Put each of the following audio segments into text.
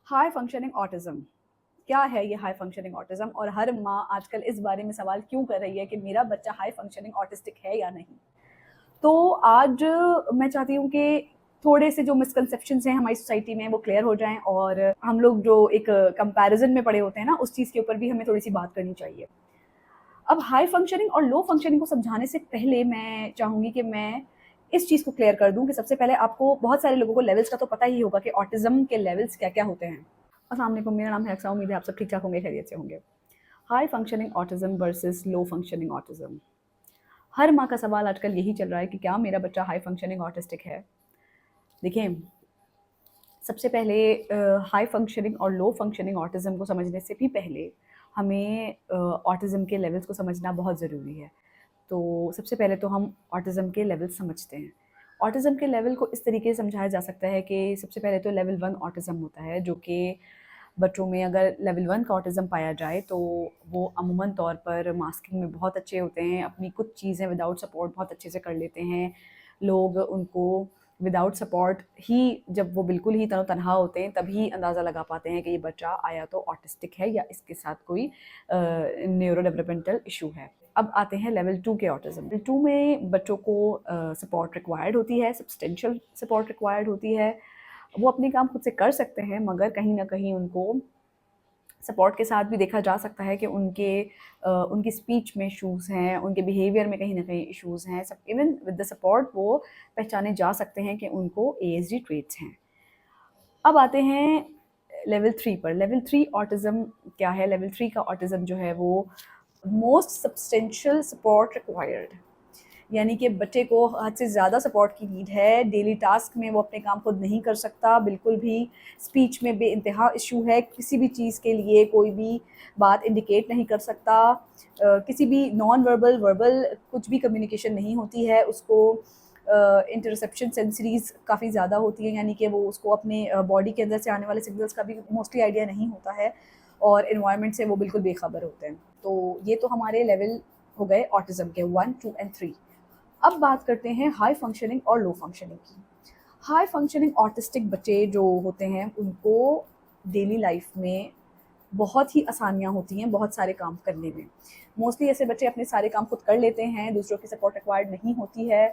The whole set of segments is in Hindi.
हाई फंक्शनिंग ऑटिज़्म, क्या है ये हाई फंक्शनिंग ऑटिज़्म और हर माँ आजकल इस बारे में सवाल क्यों कर रही है कि मेरा बच्चा हाई फंक्शनिंग ऑटिस्टिक है या नहीं? तो आज मैं चाहती हूँ कि थोड़े से जो मिसकंसेप्शंस हैं हमारी सोसाइटी में वो क्लियर हो जाएँ और हम लोग जो एक कंपैरिज़न में पड़े होते हैं ना, उस चीज़ के ऊपर भी हमें थोड़ी-सी बात करनी चाहिए। अब हाई फंक्शनिंग और लो फंक्शनिंग को समझाने से पहले मैं चाहूँगी कि मैं इस चीज़ को क्लियर कर दूँ कि सबसे पहले आपको बहुत सारे लोगों को लेवल्स का तो पता ही होगा कि ऑटिज़्म के लेवल्स क्या-क्या होते हैं। अस्सलाम वालेकुम, मेरा नाम है अक्सा, उम्मीद है आप सब ठीक-ठाक होंगे, खैरियत से होंगे। हाई फंक्शनिंग ऑटिज़्म वर्सेस लो फंक्शनिंग ऑटिज़्म। हर माँ का सवाल आजकल यही चल रहा है कि क्या मेरा बच्चा हाई फंक्शनिंग ऑटिस्टिक है? देखिए, सबसे पहले हाई फंक्शनिंग और लो फंक्शनिंग ऑटिज़्म को समझने से भी पहले हमें ऑटिज़्म के लेवल्स को समझना बहुत ज़रूरी है। तो सबसे पहले तो हम ऑटिज़्म के लेवल समझते हैं। ऑटिज़्म के लेवल को इस तरीके से समझाया जा सकता है कि सबसे पहले तो लेवल 1 ऑटिज़्म होता है, जो कि बच्चों में अगर लेवल 1 का ऑटिज़्म पाया जाए तो वो अमूमन तौर पर मास्किंग में बहुत अच्छे होते हैं, अपनी कुछ चीज़ें विदाउट सपोर्ट बहुत अच्छे से कर लेते हैं। लोग उनको विदाउट सपोर्ट ही, जब वो बिल्कुल ही तनहा होते हैं, तभी अंदाज़ा लगा पाते हैं कि ये बच्चा आया तो ऑटिस्टिक है या इसके साथ कोई न्यूरो डेवलपमेंटल इशू है। अब आते हैं लेवल 2 के ऑटिज़्म। लेवल 2 में बच्चों को सपोर्ट रिक्वायर्ड होती है, सब्सटेंशियल सपोर्ट रिक्वायर्ड होती है। वो अपने काम खुद से कर सकते हैं, मगर कहीं न कहीं उनको सपोर्ट के साथ भी देखा जा सकता है कि उनकी स्पीच में इश्यूज़ हैं, उनके बिहेवियर में कहीं न कहीं इश्यूज़ हैं। सब इवन विद द सपोर्ट वो पहचाने जा सकते हैं कि उनको एएसडी ट्रेट्स हैं। अब आते हैं लेवल 3 पर। लेवल 3 ऑटिज़्म क्या है? लेवल 3 का ऑटिज़्म जो है वो मोस्ट सब्सटेंशियल सपोर्ट रिक्वायर्ड, यानी कि बच्चे को हद से ज़्यादा सपोर्ट की नीड है। डेली टास्क में वो अपने काम खुद नहीं कर सकता, बिल्कुल भी स्पीच में बेइंतहा इशू है, किसी भी चीज़ के लिए कोई भी बात इंडिकेट नहीं कर सकता, किसी भी नॉन वर्बल वर्बल कुछ भी कम्युनिकेशन नहीं होती है उसको। इंटरसेप्शन सेंसरीज़ काफ़ी ज़्यादा होती हैं, यानी कि वो उसको अपने बॉडी के अंदर से आने वाले सिग्नल्स का भी मोस्टली आइडिया नहीं होता है और एनवायरनमेंट से वो बिल्कुल बेखबर होते हैं। तो ये तो हमारे लेवल हो गए ऑटिज़्म के 1, 2 एंड 3। अब बात करते हैं हाई फंक्शनिंग और लो फंक्शनिंग की। हाई फंक्शनिंग ऑटिस्टिक बच्चे जो होते हैं उनको डेली लाइफ में बहुत ही आसानियाँ होती हैं बहुत सारे काम करने में। मोस्टली ऐसे बच्चे अपने सारे काम खुद कर लेते हैं, दूसरों की सपोर्ट रिक्वायर्ड नहीं होती है।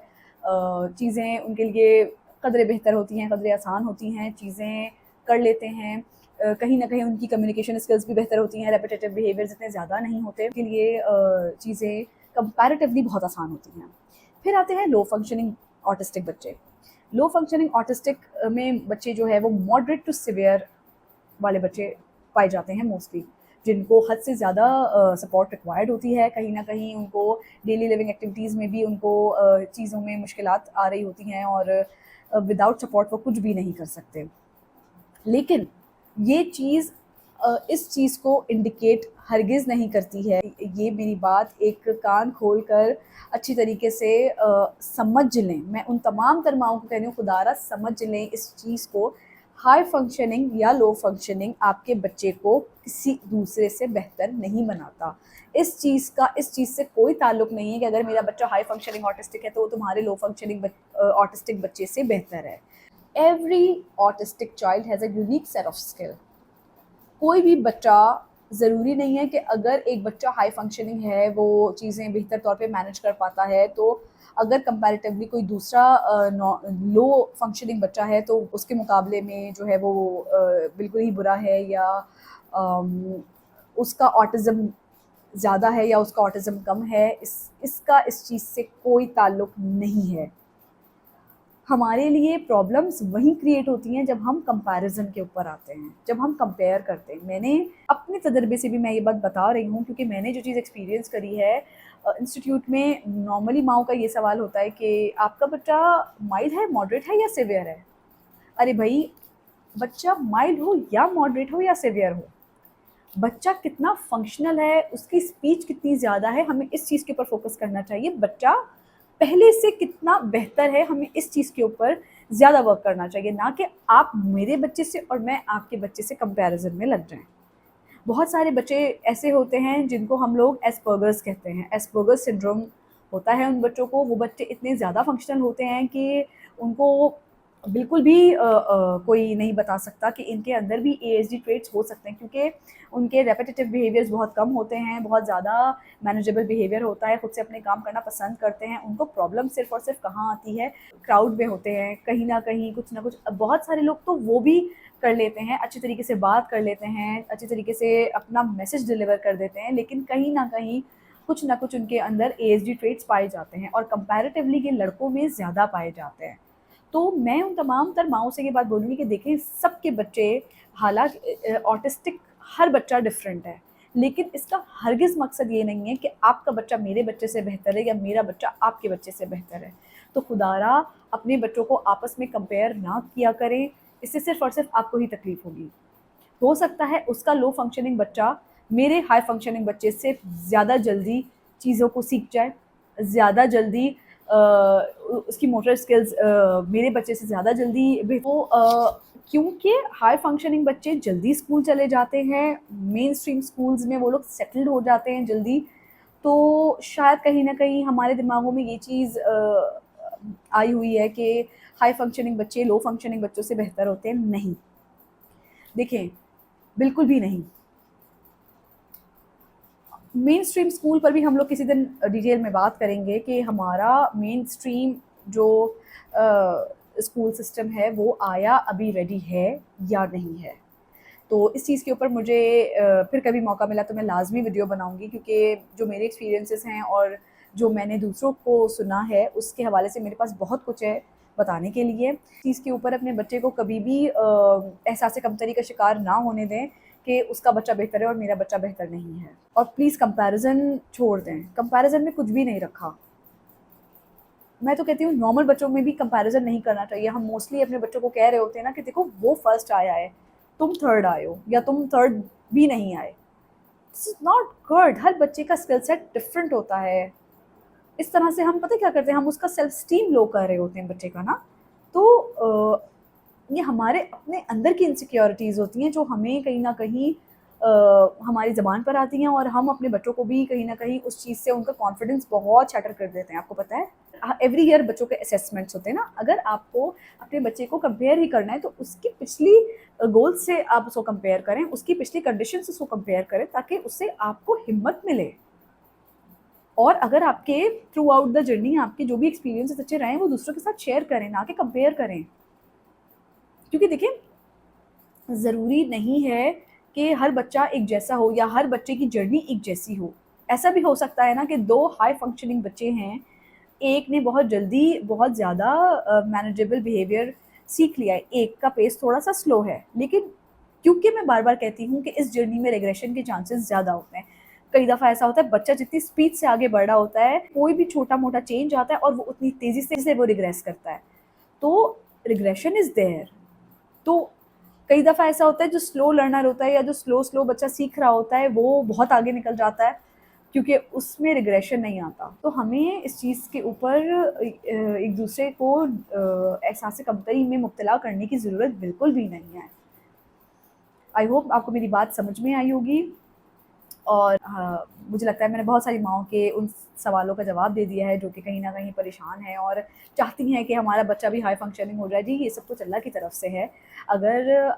चीज़ें उनके लिए कदरे बेहतर होती हैं, कदरे आसान होती हैं, चीज़ें कर लेते हैं। कहीं न कहीं उनकी कम्युनिकेशन स्किल्स भी बेहतर होती हैं, रेपिटेटिव बिहेवियर्स इतने ज़्यादा नहीं होते, उनके लिए चीज़ें कंपैरेटिवली बहुत आसान होती हैं। फिर आते हैं लो फंक्शनिंग ऑटिस्टिक बच्चे। लो फंक्शनिंग ऑटिस्टिक में बच्चे जो है वो मॉडरेट टू सिवियर वाले बच्चे पाए जाते हैं मोस्टली, जिनको हद से ज़्यादा सपोर्ट रिक्वायर्ड होती है। कहीं न कहीं उनको डेली लिविंग एक्टिविटीज़ में भी उनको चीज़ों में मुश्किलात आ रही होती हैं और विदाउट सपोर्ट वो कुछ भी नहीं कर सकते। लेकिन ये चीज़ इस चीज़ को इंडिकेट हरगिज़ नहीं करती है। ये मेरी बात एक कान खोल कर अच्छी तरीके से समझ लें। मैं उन तमाम तर माँओं को कह रही हूँ, खुदारा समझ लें इस चीज़ को। हाई फंक्शनिंग या लो फंक्शनिंग आपके बच्चे को किसी दूसरे से बेहतर नहीं बनाता। इस चीज़ से कोई ताल्लुक नहीं है कि अगर मेरा बच्चा हाई फंक्शनिंग ऑटिस्टिक है तो वो तुम्हारे लो फंक्शनिंग ऑटिस्टिक बच्चे से बेहतर है। Every autistic child has a unique set of skill. कोई भी बच्चा, ज़रूरी नहीं है कि अगर एक बच्चा हाई फंक्शनिंग है, वो चीज़ें बेहतर तौर पे मैनेज कर पाता है, तो अगर कंपैरेटिवली कोई दूसरा लो फंक्शनिंग बच्चा है तो उसके मुकाबले में जो है वो बिल्कुल ही बुरा है या उसका ऑटिज़्म ज़्यादा है या उसका ऑटिज़्म कम है। इसका इस चीज़ से कोई ताल्लुक नहीं है। हमारे लिए प्रॉब्लम्स वहीं क्रिएट होती हैं जब हम कंपैरिज़न के ऊपर आते हैं, जब हम कंपेयर करते हैं। मैंने अपने तजर्बे से भी मैं ये बात बता रही हूँ, क्योंकि मैंने जो चीज़ एक्सपीरियंस करी है इंस्टीट्यूट में, नॉर्मली माँओं का ये सवाल होता है कि आपका बच्चा माइल्ड है, मॉडरेट है या सीवियर है? अरे भई, बच्चा माइल्ड हो या मॉडरेट हो या सीवियर हो, बच्चा कितना फंक्शनल है, उसकी स्पीच कितनी ज़्यादा है, हमें इस चीज़ के ऊपर फोकस करना चाहिए। बच्चा पहले से कितना बेहतर है, हमें इस चीज़ के ऊपर ज़्यादा वर्क करना चाहिए, ना कि आप मेरे बच्चे से और मैं आपके बच्चे से कंपैरिजन में लग जाएं। बहुत सारे बच्चे ऐसे होते हैं जिनको हम लोग एस्पर्गर्स कहते हैं। एस्पर्गर्स सिंड्रोम होता है उन बच्चों को। वो बच्चे इतने ज़्यादा फंक्शनल होते हैं कि उनको बिल्कुल भी कोई नहीं बता सकता कि इनके अंदर भी एएसडी ट्रेट्स हो सकते हैं, क्योंकि उनके रेपिटेटिव बिहेवियर्स बहुत कम होते हैं, बहुत ज़्यादा मैनेजेबल बिहेवियर होता है, खुद से अपने काम करना पसंद करते हैं। उनको प्रॉब्लम सिर्फ और सिर्फ कहाँ आती है, क्राउड में होते हैं, कहीं ना कहीं कुछ ना कुछ। बहुत सारे लोग तो वो भी कर लेते हैं, अच्छी तरीके से बात कर लेते हैं, अच्छी तरीके से अपना मैसेज डिलीवर कर देते हैं, लेकिन कहीं ना कहीं कुछ ना कुछ उनके अंदर एएसडी ट्रेट्स पाए जाते हैं, और कंपैरेटिवली ये लड़कों में ज़्यादा पाए जाते हैं। तो मैं उन तमाम तर माँओं से ये बात बोलूँगी कि देखें, सबके बच्चे, हालाँकि ऑटिस्टिक हर बच्चा डिफरेंट है, लेकिन इसका हरगिज़ मकसद ये नहीं है कि आपका बच्चा मेरे बच्चे से बेहतर है या मेरा बच्चा आपके बच्चे से बेहतर है। तो खुदारा अपने बच्चों को आपस में कंपेयर ना किया करें, इससे सिर्फ़ और सिर्फ़ आपको ही तकलीफ़ होगी। हो सकता है उसका लो फंक्शनिंग बच्चा मेरे हाई फंक्शनिंग बच्चे से ज़्यादा जल्दी चीज़ों को सीख जाए, ज़्यादा जल्दी उसकी मोटर स्किल्स मेरे बच्चे से ज़्यादा जल्दी तो क्योंकि हाई फंक्शनिंग बच्चे जल्दी स्कूल चले जाते हैं, मेन स्ट्रीम स्कूल्स में वो लोग सेटल्ड हो जाते हैं जल्दी, तो शायद कहीं ना कहीं हमारे दिमागों में ये चीज़ आई हुई है कि हाई फंक्शनिंग बच्चे लो फंक्शनिंग बच्चों से बेहतर होते हैं। नहीं, देखें, बिल्कुल भी नहीं। मेन स्ट्रीम स्कूल पर भी हम लोग किसी दिन डिटेल में बात करेंगे कि हमारा मेन स्ट्रीम जो स्कूल सिस्टम है वो आया अभी रेडी है या नहीं है। तो इस चीज़ के ऊपर मुझे फिर कभी मौका मिला तो मैं लाजमी वीडियो बनाऊंगी, क्योंकि जो मेरे एक्सपीरियंसेस हैं और जो मैंने दूसरों को सुना है उसके हवाले से मेरे पास बहुत कुछ है बताने के लिए। चीज़ के ऊपर अपने बच्चे को कभी भी एहसास कमतरी का शिकार ना होने दें कि उसका बच्चा बेहतर है और मेरा बच्चा बेहतर नहीं है। और प्लीज़ कंपैरिजन छोड़ दें, कंपैरिजन में कुछ भी नहीं रखा। मैं तो कहती हूँ नॉर्मल बच्चों में भी कंपैरिजन नहीं करना चाहिए। हम मोस्टली अपने बच्चों को कह रहे होते हैं ना कि देखो वो फर्स्ट आया है, तुम थर्ड आए हो, या तुम थर्ड भी नहीं आए। This is not good. हर बच्चे का स्किल सेट डिफरेंट होता है। इस तरह से हम पता क्या करते हैं, हम उसका सेल्फ स्टीम लो कर रहे होते हैं बच्चे का ना। तो ये हमारे अपने अंदर की इनसिक्योरिटीज़ होती हैं जो हमें कहीं ना कहीं हमारी ज़बान पर आती हैं, और हम अपने बच्चों को भी कहीं ना कहीं उस चीज़ से उनका कॉन्फिडेंस बहुत शैटर कर देते हैं। आपको पता है, एवरी ईयर बच्चों के असेसमेंट्स होते हैं ना। अगर आपको अपने बच्चे को कंपेयर ही करना है तो उसकी पिछली गोल से आप उसको कंपेयर करें, उसकी पिछली कंडीशन से उसको कंपेयर करें, ताकि उससे आपको हिम्मत मिले। और अगर आपके थ्रू आउट द जर्नी आपके जो भी एक्सपीरियंसेस अच्छे रहे हैं वो दूसरों के साथ शेयर करें, ना कि कंपेयर करें। क्योंकि देखिए, ज़रूरी नहीं है कि हर बच्चा एक जैसा हो या हर बच्चे की जर्नी एक जैसी हो। ऐसा भी हो सकता है ना कि 2 हाई फंक्शनिंग बच्चे हैं, एक ने बहुत जल्दी बहुत ज़्यादा मैनेजेबल बिहेवियर सीख लिया है, एक का पेस थोड़ा-सा स्लो है। लेकिन क्योंकि मैं बार-बार कहती हूँ कि इस जर्नी में रिग्रेशन के चांसेस ज़्यादा होते हैं। कई दफ़ा ऐसा होता है बच्चा जितनी स्पीड से आगे बढ़ रहा होता है, कोई भी छोटा-मोटा चेंज आता है और वो उतनी तेज़ी से वो रिग्रेस करता है। तो रिग्रेशन इज़ देयर। तो कई दफ़ा ऐसा होता है जो स्लो लर्नर होता है या जो स्लो बच्चा सीख रहा होता है वो बहुत आगे निकल जाता है, क्योंकि उसमें रिग्रेशन नहीं आता। तो हमें इस चीज़ के ऊपर एक दूसरे को एहसास कमतरी में मुब्तला करने की ज़रूरत बिल्कुल भी नहीं है। आई होप आपको मेरी बात समझ में आई होगी। और हाँ, मुझे लगता है मैंने बहुत सारी माँओं के उन सवालों का जवाब दे दिया है जो कि कहीं न कहीं परेशान हैं और चाहती हैं कि हमारा बच्चा भी हाई फंक्शनिंग हो जाए। जी, ये सब कुछ अल्लाह की तरफ से है। अगर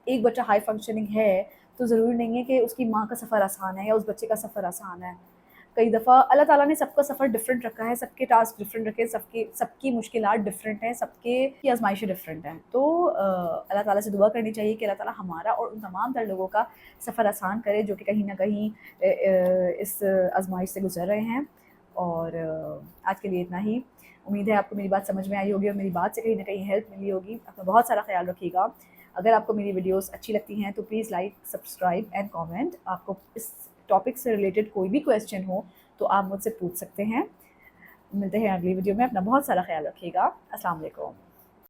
एक बच्चा हाई फंक्शनिंग है, तो ज़रूरी नहीं है कि उसकी माँ का सफ़र आसान है या उस बच्चे का सफ़र आसान है। कई दफ़ा अल्लाह ताला ने सबका सफ़र डिफरेंट रखा है, सबके टास्क डिफरेंट रखे हैं, सबकी मुश्किलात डिफरेंट हैं, सबके की आज़माइशें डिफरेंट हैं। तो अल्लाह ताला से दुआ करनी चाहिए कि अल्लाह ताला हमारा और उन तमाम तर लोगों का सफ़र आसान करे जो कि कहीं न कहीं इस आज़माइश से गुज़र रहे हैं। और आज के लिए इतना ही। उम्मीद है आपको मेरी बात समझ में आई होगी और मेरी बात से कहीं न कहीं हेल्प मिली होगी। अपना बहुत सारा ख़्याल रखिएगा। अगर आपको मेरी वीडियोस अच्छी लगती हैं तो please like, subscribe and comment. आपको इस टॉपिक से रिलेटेड कोई भी क्वेश्चन हो तो आप मुझसे पूछ सकते हैं। मिलते हैं अगली वीडियो में। अपना बहुत सारा ख्याल रखिएगा। अस्सलाम वालेकुम।